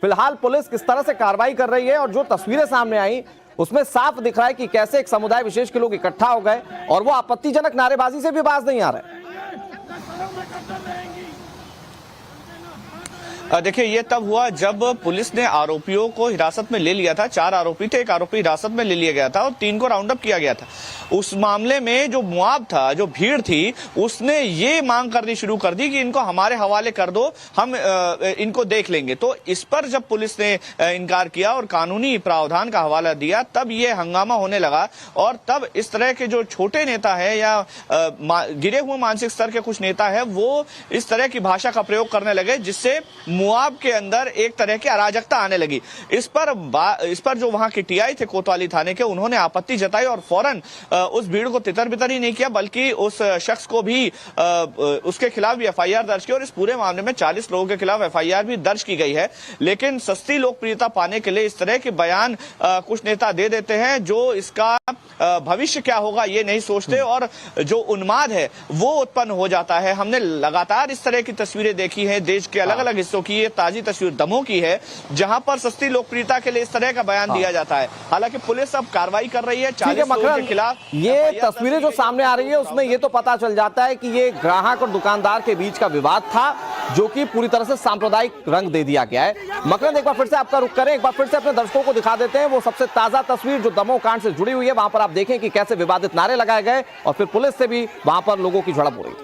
फिलहाल पुलिस किस तरह से कार्रवाई कर रही है और जो तस्वीरें सामने आई उसमें साफ दिख रहा है कि कैसे एक समुदाय विशेष के लोग इकट्ठा हो गए और वो आपत्तिजनक नारेबाजी से भी बाज नहीं आ रहे। देखिए, ये तब हुआ जब पुलिस ने आरोपियों को हिरासत में ले लिया था। 4 आरोपी थे, एक आरोपी हिरासत में ले लिया गया था और 3 को राउंड अप किया गया था। उस मामले में जो मुआब था, जो भीड़ थी, उसने ये मांग करनी शुरू कर दी कि इनको हमारे हवाले कर दो, हम इनको देख लेंगे। तो इस पर जब पुलिस ने इनकार किया और कानूनी प्रावधान का हवाला दिया, तब ये हंगामा होने लगा और तब इस तरह के जो छोटे नेता है या गिरे हुए मानसिक स्तर के कुछ नेता है, वो इस तरह की भाषा का प्रयोग करने लगे जिससे मुआब के अंदर एक तरह की अराजकता आने लगी। इस पर जो वहां के टीआई थे कोतवाली थाने के, उन्होंने आपत्ति जताई और फौरन उस भीड़ को तितर बितर ही नहीं किया, बल्कि उस शख्स को भी उसके खिलाफ भी एफआईआर दर्ज की और इस पूरे मामले में 40 लोगों के खिलाफ एफआईआर भी दर्ज की गई है। लेकिन सस्ती लोकप्रियता पाने के लिए इस तरह के बयान कुछ नेता दे देते हैं जो इसका भविष्य क्या होगा ये नहीं सोचते और जो उन्माद है वो उत्पन्न हो जाता है। हमने लगातार इस तरह की तस्वीरें देखी है देश के अलग अलग हिस्सों की। ये ताजी तस्वीर दमोह की है जहां पर सस्ती लोकप्रियता के लिए इस तरह का बयान दिया जाता है। हालांकि पुलिस अब कार्रवाई कर रही है 40 लोगों के खिलाफ। ये तस्वीरें जो सामने आ रही है उसमें ये तो पता चल जाता है कि ये ग्राहक और दुकानदार के बीच का विवाद था जो कि पूरी तरह से सांप्रदायिक रंग दे दिया गया है। मकरंद, एक बार फिर से आपका रुख करें, एक बार फिर से अपने दर्शकों को दिखा देते हैं वो सबसे ताजा तस्वीर जो दमोह कांड से जुड़ी हुई है। वहां पर आप देखें कि कैसे विवादित नारे लगाए गए और फिर पुलिस से भी वहां पर लोगों की झड़प हो रही है।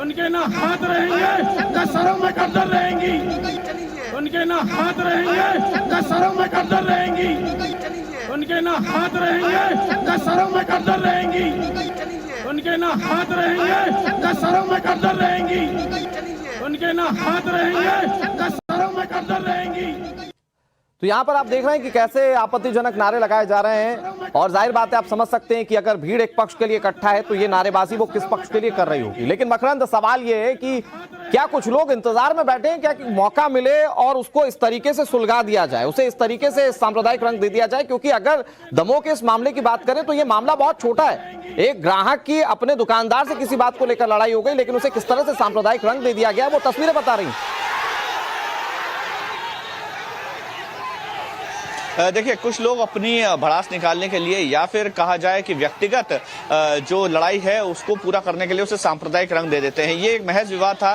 उनके ना हाथ रहेंगे न सरों में गर्दन रहेंगी। उनके ना हाथ रहेंगे न सरों में गर्दन रहेंगी। उनके ना हाथ रहेंगे न सरों में गर्दन रहेंगी। उनके ना हाथ रहेंगे न सरों में गर्दन रहेंगी। उनके ना हाथ रहेंगे न सरों में गर्दन रहेंगी। तो यहाँ पर आप देख रहे हैं कि कैसे आपत्तिजनक नारे लगाए जा रहे हैं और जाहिर बात है आप समझ सकते हैं कि अगर भीड़ एक पक्ष के लिए इकट्ठा है तो ये नारेबाजी वो किस पक्ष के लिए कर रही होगी। लेकिन मकरंद, सवाल ये है कि क्या कुछ लोग इंतजार में बैठे हैं क्या कि मौका मिले और उसको इस तरीके से सुलगा दिया जाए, उसे इस तरीके से सांप्रदायिक रंग दे दिया जाए? क्योंकि अगर दमोह के इस मामले की बात करें तो ये मामला बहुत छोटा है। एक ग्राहक की अपने दुकानदार से किसी बात को लेकर लड़ाई हो गई, लेकिन उसे किस तरह से सांप्रदायिक रंग दे दिया गया वो तस्वीरें बता रही हैं। देखिए, कुछ लोग अपनी भड़ास निकालने के लिए या फिर कहा जाए कि व्यक्तिगत जो लड़ाई है उसको पूरा करने के लिए उसे सांप्रदायिक रंग दे देते हैं। ये एक महज विवाद था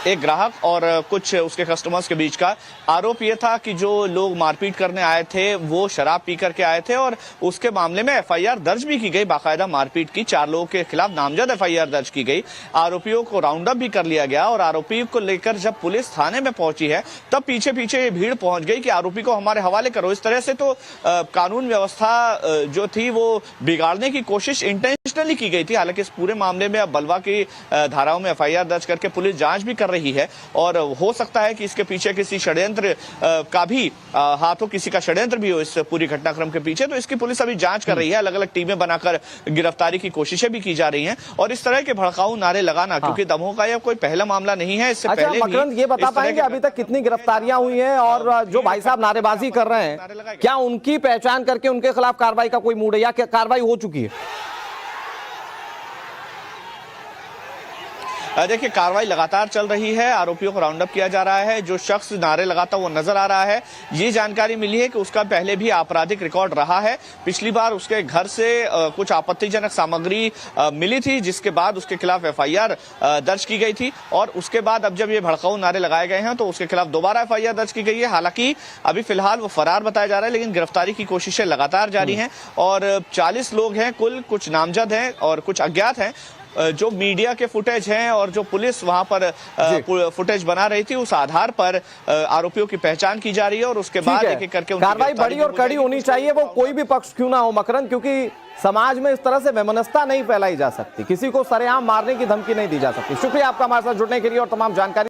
एक ग्राहक और कुछ उसके कस्टमर्स के बीच का। आरोप ये था कि जो लोग मारपीट करने आए थे वो शराब पी करके आए थे और उसके मामले में एफआईआर दर्ज भी की गई। बाकायदा मारपीट की 4 लोगों के खिलाफ नामजद एफआईआर दर्ज की गई। आरोपियों को राउंड अप भी कर लिया गया और आरोपी को लेकर जब पुलिस थाने में पहुंची है तब पीछे पीछे भीड़ पहुंच गई कि आरोपी को हमारे हवाले करो। इस तरह से तो कानून व्यवस्था जो थी वो बिगाड़ने की कोशिश इंटेंशनली की गई थी। हालांकि इस पूरे मामले में अब बलवा की धाराओं में एफआईआर दर्ज करके पुलिस जांच भी कर रही है और हो सकता है कि इसके पीछे किसी षड्यंत्र का भी हाथ हो, किसी का षड्यंत्र भी हो इस पूरी घटनाक्रम के पीछे। तो इसकी पुलिस अभी जांच कर रही है, अलग अलग टीमें बनाकर गिरफ्तारी की कोशिशें भी की जा रही हैं। और इस तरह के भड़काऊ नारे लगाना, क्योंकि दमोह का यह कोई पहला मामला नहीं है, इससे पहले मकरंद, ये बता पाएंगे अभी तक कितनी गिरफ्तारियां हुई हैं और जो भाई साहब नारेबाजी कर रहे हैं क्या उनकी पहचान करके उनके खिलाफ कार्रवाई का कोई मूड है या क्या कार्रवाई हो चुकी है? देखिए, कार्रवाई लगातार चल रही है, आरोपियों को राउंड अप किया जा रहा है। जो शख्स नारे लगाता वो नजर आ रहा है। ये जानकारी मिली है कि उसका पहले भी आपराधिक रिकॉर्ड रहा है। पिछली बार उसके घर से कुछ आपत्तिजनक सामग्री मिली थी जिसके बाद उसके खिलाफ एफआईआर दर्ज की गई थी और उसके बाद अब जब ये भड़काऊ नारे लगाए गए हैं तो उसके खिलाफ दोबारा एफआईआर दर्ज की गई है। हालांकि अभी फिलहाल वो फरार बताया जा रहा है, लेकिन गिरफ्तारी की कोशिशें लगातार जारी हैं और 40 लोग हैं कुल, कुछ नामजद हैं और कुछ अज्ञात हैं। जो मीडिया के फुटेज हैं और जो पुलिस वहां पर फुटेज बना रही थी उस आधार पर आरोपियों की पहचान की जा रही है और उसके बाद एक एक करके कार्रवाई बड़ी और कड़ी होनी चाहिए, वो कोई भी पक्ष क्यों ना हो मकरंद, क्योंकि समाज में इस तरह से वैमनस्यता नहीं फैलाई जा सकती, किसी को सरेआम मारने की धमकी नहीं दी जा सकती। शुक्रिया आपका हमारे साथ जुड़ने के लिए और तमाम जानकारी